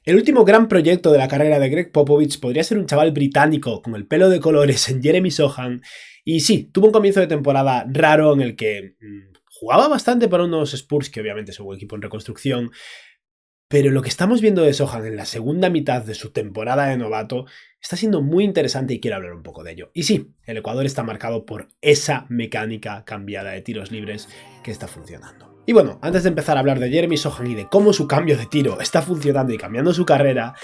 El último gran proyecto de la carrera de Greg Popovich podría ser un chaval británico con el pelo de colores en Jeremy Sohan, y sí, tuvo un comienzo de temporada raro en el que jugaba bastante para unos Spurs que obviamente son un equipo en reconstrucción, pero lo que estamos viendo de Sohan en la segunda mitad de su temporada de novato está siendo muy interesante y quiero hablar un poco de ello. Y sí, el Ecuador está marcado por esa mecánica cambiada de tiros libres que está funcionando. Y bueno, antes de empezar a hablar de Jeremy Sohan y de cómo su cambio de tiro está funcionando y cambiando su carrera,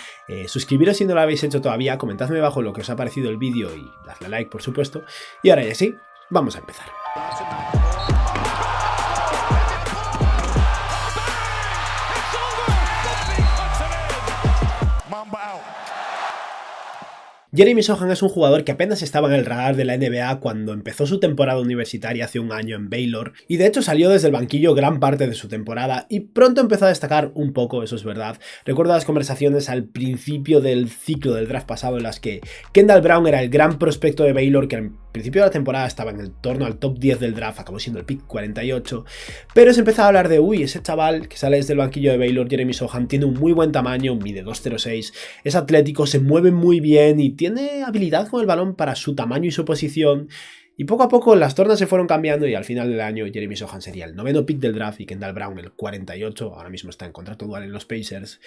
suscribiros si no lo habéis hecho todavía, comentadme abajo lo que os ha parecido el vídeo y dadle a like por supuesto. Y ahora ya sí, vamos a empezar. Jeremy Sohan es un jugador que apenas estaba en el radar de la NBA cuando empezó su temporada universitaria hace un año en Baylor, y de hecho salió desde el banquillo gran parte de su temporada y pronto empezó a destacar un poco, eso es verdad. Recuerdo las conversaciones al principio del ciclo del draft pasado en las que Kendall Brown era el gran prospecto de Baylor, que al principio de la temporada estaba en el torno al top 10 del draft, acabó siendo el pick 48, pero se empezó a hablar de ese chaval que sale desde el banquillo de Baylor, Jeremy Sohan, tiene un muy buen tamaño, mide 2'06", es atlético, se mueve muy bien y tiene habilidad con el balón para su tamaño y su posición. Y poco a poco las tornas se fueron cambiando y al final del año Jeremy Sohan sería el 9º pick del draft y Kendall Brown el 48, ahora mismo está en contrato dual en los Pacers.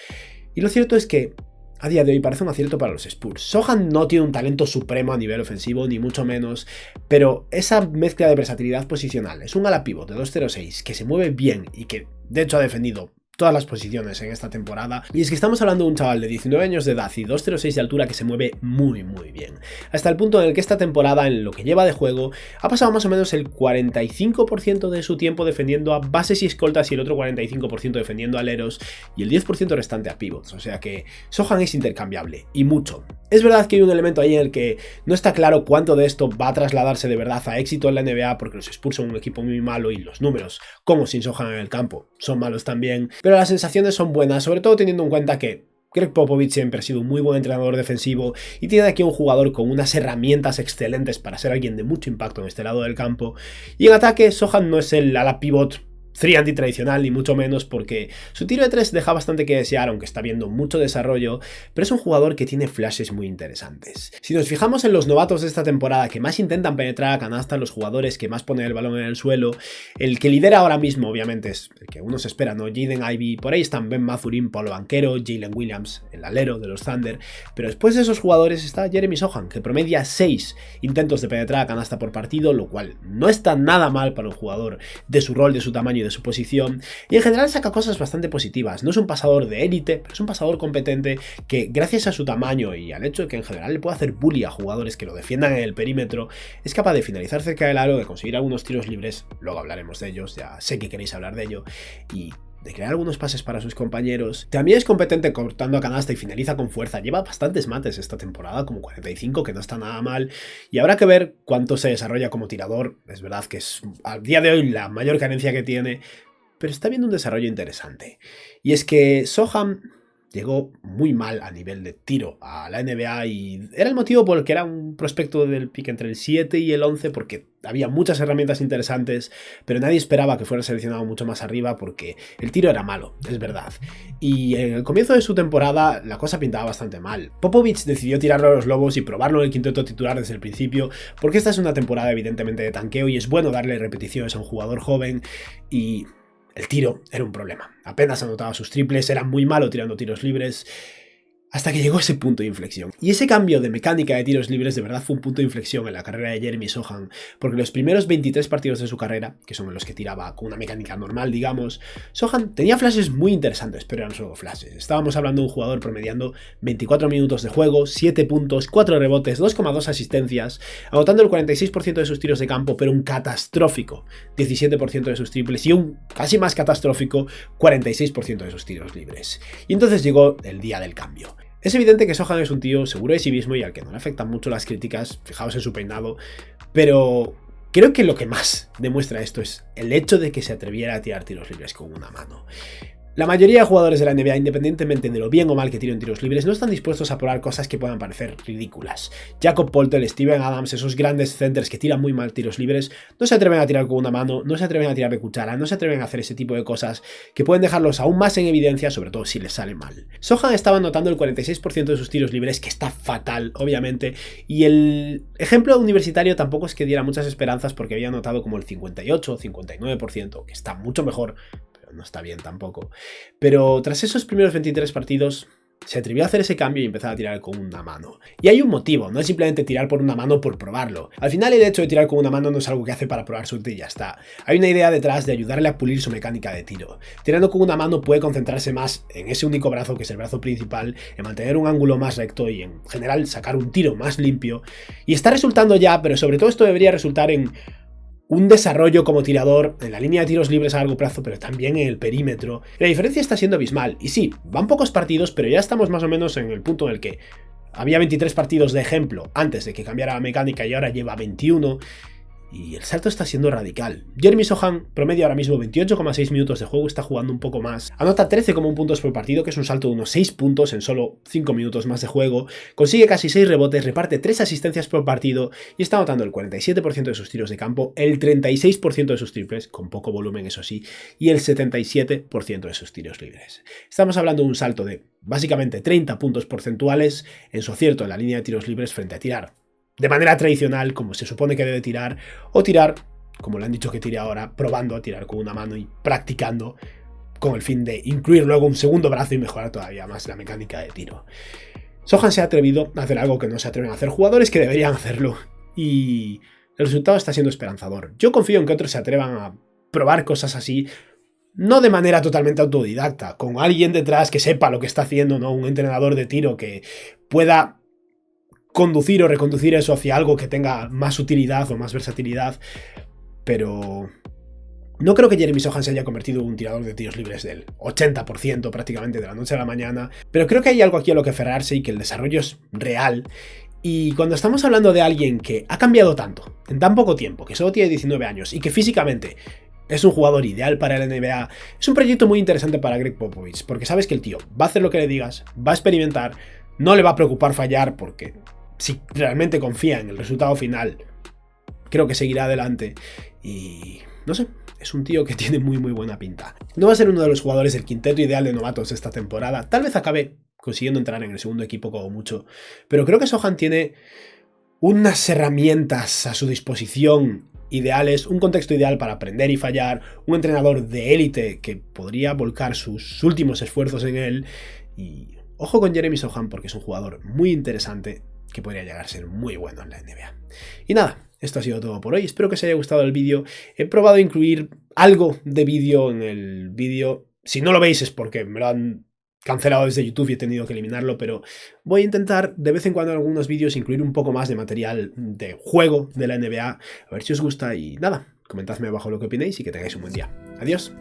Y lo cierto es que a día de hoy parece un acierto para los Spurs. Sohan no tiene un talento supremo a nivel ofensivo, ni mucho menos, pero esa mezcla de versatilidad posicional, es un ala pivot de 2'06", que se mueve bien y que de hecho ha defendido todas las posiciones en esta temporada, y es que estamos hablando de un chaval de 19 años de edad y 2'06" de altura que se mueve muy bien, hasta el punto en el que esta temporada, en lo que lleva de juego, ha pasado más o menos el 45% de su tiempo defendiendo a bases y escoltas y el otro 45% defendiendo a aleros y el 10% restante a pivots, o sea que Sohan es intercambiable, y mucho. Es verdad que hay un elemento ahí en el que no está claro cuánto de esto va a trasladarse de verdad a éxito en la NBA, porque los Spurs son un equipo muy malo y los números, como sin Sohan en el campo, son malos también, pero las sensaciones son buenas, sobre todo teniendo en cuenta que Greg Popovich siempre ha sido un muy buen entrenador defensivo y tiene aquí un jugador con unas herramientas excelentes para ser alguien de mucho impacto en este lado del campo. Y en ataque, Sohan no es el ala pivot 3 tradicional, ni mucho menos, porque su tiro de 3 deja bastante que desear, aunque está viendo mucho desarrollo, pero es un jugador que tiene flashes muy interesantes. Si nos fijamos en los novatos de esta temporada que más intentan penetrar a canasta, los jugadores que más ponen el balón en el suelo, el que lidera ahora mismo obviamente es el que uno se espera, ¿no? Jaden Ivey, por ahí están Ben Mathurin, Paulo Banchero, Jalen Williams, el alero de los Thunder, pero después de esos jugadores está Jeremy Sohan, que promedia 6 intentos de penetrar a canasta por partido, lo cual no está nada mal para un jugador de su rol, de su tamaño y de su posición, y en general saca cosas bastante positivas. No es un pasador de élite, pero es un pasador competente que, gracias a su tamaño y al hecho de que en general le puede hacer bully a jugadores que lo defiendan en el perímetro, es capaz de finalizar cerca del aro, de conseguir algunos tiros libres, luego hablaremos de ellos, ya sé que queréis hablar de ello, y de crear algunos pases para sus compañeros. También es competente cortando a canasta y finaliza con fuerza. Lleva bastantes mates esta temporada, como 45, que no está nada mal. Y habrá que ver cuánto se desarrolla como tirador. Es verdad que es a día de hoy la mayor carencia que tiene, pero está viendo un desarrollo interesante. Y es que Sohan llegó muy mal a nivel de tiro a la NBA y era el motivo por el que era un prospecto del pick entre el 7 y el 11, porque había muchas herramientas interesantes, pero nadie esperaba que fuera seleccionado mucho más arriba porque el tiro era malo, es verdad. Y en el comienzo de su temporada la cosa pintaba bastante mal. Popovich decidió tirarlo a los Lobos y probarlo en el quinteto titular desde el principio, porque esta es una temporada evidentemente de tanqueo y es bueno darle repeticiones a un jugador joven, y el tiro era un problema. Apenas anotaba sus triples, era muy malo tirando tiros libres, hasta que llegó ese punto de inflexión. Y ese cambio de mecánica de tiros libres de verdad fue un punto de inflexión en la carrera de Jeremy Sohan, porque los primeros 23 partidos de su carrera, que son en los que tiraba con una mecánica normal, digamos, Sohan tenía flashes muy interesantes, pero eran solo flashes. Estábamos hablando de un jugador promediando 24 minutos de juego, 7 puntos, 4 rebotes, 2,2 asistencias, anotando el 46% de sus tiros de campo, pero un catastrófico 17% de sus triples y un casi más catastrófico 46% de sus tiros libres. Y entonces llegó el día del cambio. Es evidente que Sohan es un tío seguro de sí mismo y al que no le afectan mucho las críticas, fijaos en su peinado, pero creo que lo que más demuestra esto es el hecho de que se atreviera a tirar tiros libres con una mano. La mayoría de jugadores de la NBA, independientemente de lo bien o mal que tiren tiros libres, no están dispuestos a probar cosas que puedan parecer ridículas. Jakob Poeltl, Steven Adams, esos grandes centers que tiran muy mal tiros libres, no se atreven a tirar con una mano, no se atreven a tirar de cuchara, no se atreven a hacer ese tipo de cosas que pueden dejarlos aún más en evidencia, sobre todo si les sale mal. Sochan estaba anotando el 46% de sus tiros libres, que está fatal, obviamente, y el ejemplo universitario tampoco es que diera muchas esperanzas porque había anotado como el 58 o 59%, que está mucho mejor, no está bien tampoco. Pero tras esos primeros 23 partidos, se atrevió a hacer ese cambio y empezar a tirar con una mano. Y hay un motivo, no es simplemente tirar por una mano por probarlo. Al final el hecho de tirar con una mano no es algo que hace para probar suerte y ya está. Hay una idea detrás de ayudarle a pulir su mecánica de tiro. Tirando con una mano puede concentrarse más en ese único brazo que es el brazo principal, en mantener un ángulo más recto y en general sacar un tiro más limpio. Y está resultando ya, pero sobre todo esto debería resultar en un desarrollo como tirador en la línea de tiros libres a largo plazo, pero también en el perímetro. La diferencia está siendo abismal. Y sí, van pocos partidos, pero ya estamos más o menos en el punto en el que había 23 partidos de ejemplo antes de que cambiara la mecánica y ahora lleva 21. Y el salto está siendo radical. Jeremy Sochan promedia ahora mismo 28,6 minutos de juego, está jugando un poco más. Anota 13,1 puntos por partido, que es un salto de unos 6 puntos en solo 5 minutos más de juego. Consigue casi 6 rebotes, reparte 3 asistencias por partido y está anotando el 47% de sus tiros de campo, el 36% de sus triples, con poco volumen eso sí, y el 77% de sus tiros libres. Estamos hablando de un salto de básicamente 30 puntos porcentuales en su acierto en la línea de tiros libres frente a tirar de manera tradicional, como se supone que debe tirar, o tirar, como le han dicho que tire ahora, probando a tirar con una mano y practicando con el fin de incluir luego un segundo brazo y mejorar todavía más la mecánica de tiro. Sochan se ha atrevido a hacer algo que no se atreven a hacer jugadores que deberían hacerlo, y el resultado está siendo esperanzador. Yo confío en que otros se atrevan a probar cosas así, no de manera totalmente autodidacta, con alguien detrás que sepa lo que está haciendo, no un entrenador de tiro que pueda conducir o reconducir eso hacia algo que tenga más utilidad o más versatilidad, pero no creo que Jeremy Sochan se haya convertido en un tirador de tiros libres del 80% prácticamente de la noche a la mañana, pero creo que hay algo aquí a lo que aferrarse y que el desarrollo es real. Y cuando estamos hablando de alguien que ha cambiado tanto en tan poco tiempo, que solo tiene 19 años y que físicamente es un jugador ideal para la NBA, es un proyecto muy interesante para Greg Popovich, porque sabes que el tío va a hacer lo que le digas, va a experimentar, no le va a preocupar fallar porque si realmente confía en el resultado final, creo que seguirá adelante y no sé, es un tío que tiene muy buena pinta. No va a ser uno de los jugadores del quinteto ideal de novatos esta temporada, tal vez acabe consiguiendo entrar en el segundo equipo como mucho, pero creo que Sochan tiene unas herramientas a su disposición ideales, un contexto ideal para aprender y fallar, un entrenador de élite que podría volcar sus últimos esfuerzos en él y ojo con Jeremy Sochan porque es un jugador muy interesante que podría llegar a ser muy bueno en la NBA. Y nada, esto ha sido todo por hoy, espero que os haya gustado el vídeo. He probado a incluir algo de vídeo en el vídeo, si no lo veis es porque me lo han cancelado desde YouTube y he tenido que eliminarlo, pero voy a intentar de vez en cuando en algunos vídeos incluir un poco más de material de juego de la NBA, a ver si os gusta y nada, comentadme abajo lo que opinéis y que tengáis un buen día. Adiós.